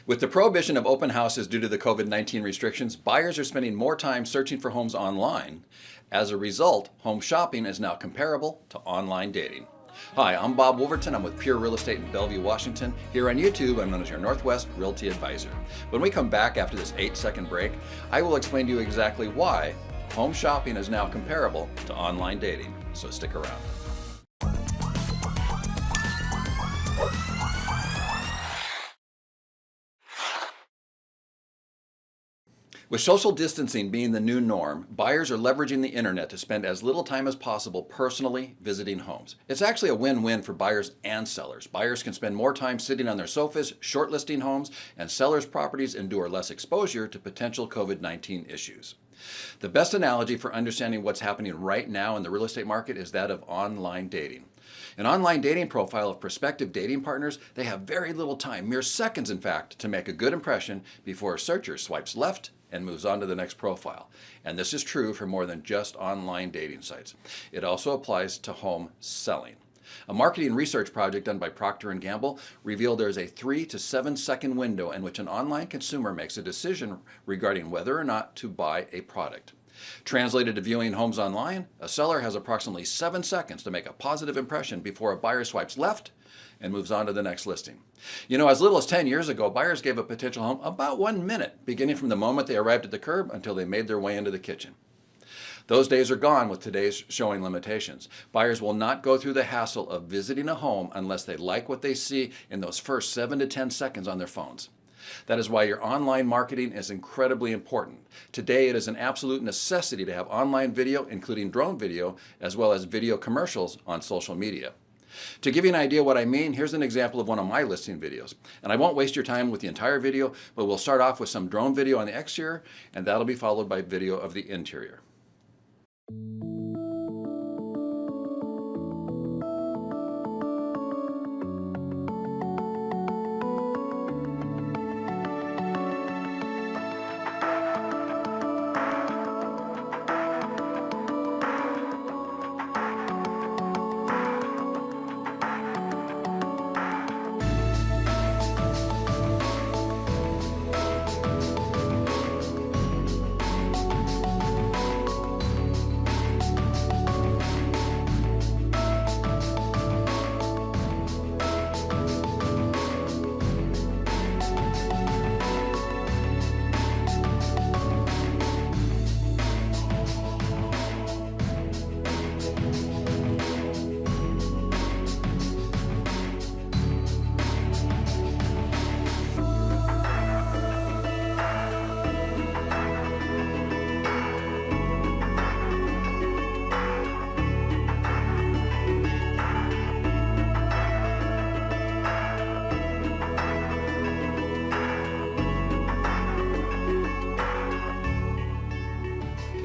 With the prohibition of open houses due to the COVID-19 restrictions, buyers are spending more time searching for homes online. As a result, home shopping is now comparable to online dating. Hi, I'm Bob.Woolverton. I'm with Pure Real Estate in Bellevue, Washington. Here on YouTube, I'm known as your Northwest Realty Advisor. When we come back after this 8-second break, I will explain to you exactly why home shopping is now comparable to online dating. So stick around. With social distancing being the new norm, buyers are leveraging the internet to spend as little time as possible personally visiting homes. It's actually a win-win for buyers and sellers. Buyers can spend more time sitting on their sofas, shortlisting homes, and sellers' properties endure less exposure to potential COVID-19 issues. The best analogy for understanding what's happening right now in the real estate market is that of online dating. An online dating profile of prospective dating partners, they have very little time, mere seconds in fact, to make a good impression before a searcher swipes left and moves on to the next profile. And this is true for more than just online dating sites. It also applies to home selling. A marketing research project done by Procter & Gamble revealed there is a 3 to 7 second window in which an online consumer makes a decision regarding whether or not to buy a product. Translated to viewing homes online, a seller has approximately 7 seconds to make a positive impression before a buyer swipes left and moves on to the next listing. You know, as little as 10 years ago, buyers gave a potential home about 1 minute, beginning from the moment they arrived at the curb until they made their way into the kitchen. Those days are gone with today's showing limitations. Buyers will not go through the hassle of visiting a home unless they like what they see in those first 7 to 10 seconds on their phones. That is why your online marketing is incredibly important. Today, it is an absolute necessity to have online video, including drone video, as well as video commercials on social media. To give you an idea what I mean, here's an example of one of my listing videos. And I won't waste your time with the entire video, but we'll start off with some drone video on the exterior, and that'll be followed by video of the interior.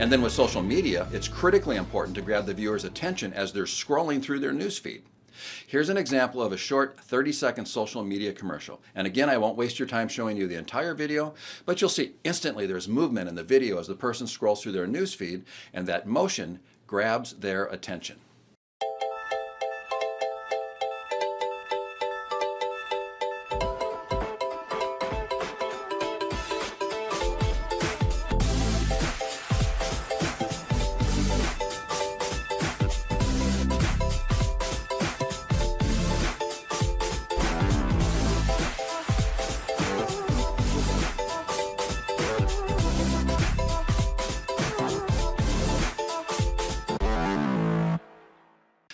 And then with social media, it's critically important to grab the viewer's attention as they're scrolling through their newsfeed. Here's an example of a short 30-second social media commercial. And again, I won't waste your time showing you the entire video, but you'll see instantly there's movement in the video as the person scrolls through their newsfeed, and that motion grabs their attention.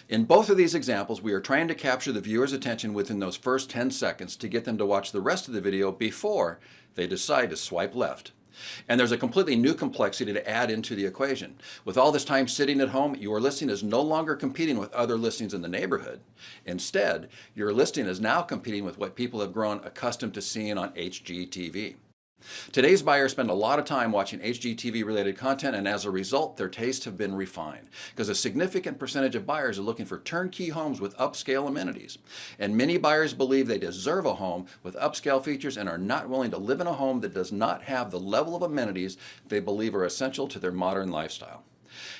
In both of these examples, we are trying to capture the viewer's attention within those first 10 seconds to get them to watch the rest of the video before they decide to swipe left. And there's a completely new complexity to add into the equation. With all this time sitting at home, your listing is no longer competing with other listings in the neighborhood. Instead, your listing is now competing with what people have grown accustomed to seeing on HGTV. Today's buyers spend a lot of time watching HGTV-related content, and as a result, their tastes have been refined, because a significant percentage of buyers are looking for turnkey homes with upscale amenities. And many buyers believe they deserve a home with upscale features and are not willing to live in a home that does not have the level of amenities they believe are essential to their modern lifestyle.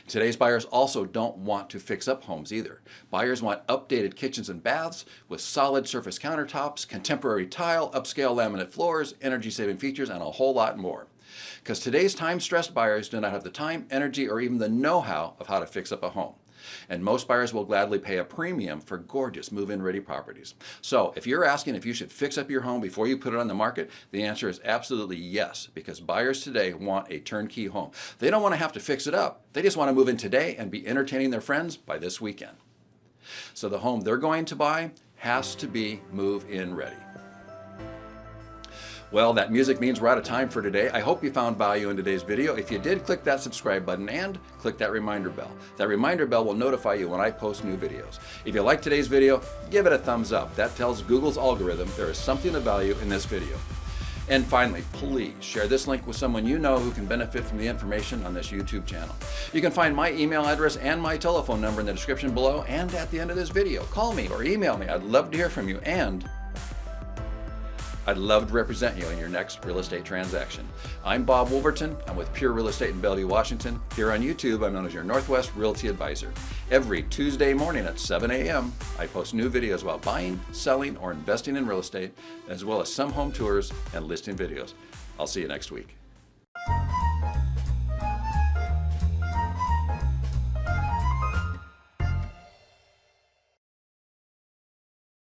Today's buyers also don't want to fix up homes either. Buyers want updated kitchens and baths with solid surface countertops, contemporary tile, upscale laminate floors, energy-saving features, and a whole lot more. Because today's time-stressed buyers do not have the time, energy, or even the know-how of how to fix up a home. And most buyers will gladly pay a premium for gorgeous move-in ready properties. So if you're asking if you should fix up your home before you put it on the market, the answer is absolutely yes, because buyers today want a turnkey home. They don't want to have to fix it up. They just want to move in today and be entertaining their friends by this weekend. So the home they're going to buy has to be move-in ready. Well, that music means we're out of time for today. I hope you found value in today's video. If you did, click that subscribe button and click that reminder bell. That reminder bell will notify you when I post new videos. If you like today's video, give it a thumbs up. That tells Google's algorithm there is something of value in this video. And finally, please share this link with someone you know who can benefit from the information on this YouTube channel. You can find my email address and my telephone number in the description below and at the end of this video. Call me or email me. I'd love to hear from you, and I'd love to represent you in your next real estate transaction. I'm Bob.Woolverton. I'm with Pure Real Estate in Bellevue, Washington. Here on YouTube, I'm known as your Northwest Realty Advisor. Every Tuesday morning at 7 a.m., I post new videos about buying, selling, or investing in real estate, as well as some home tours and listing videos. I'll see you next week.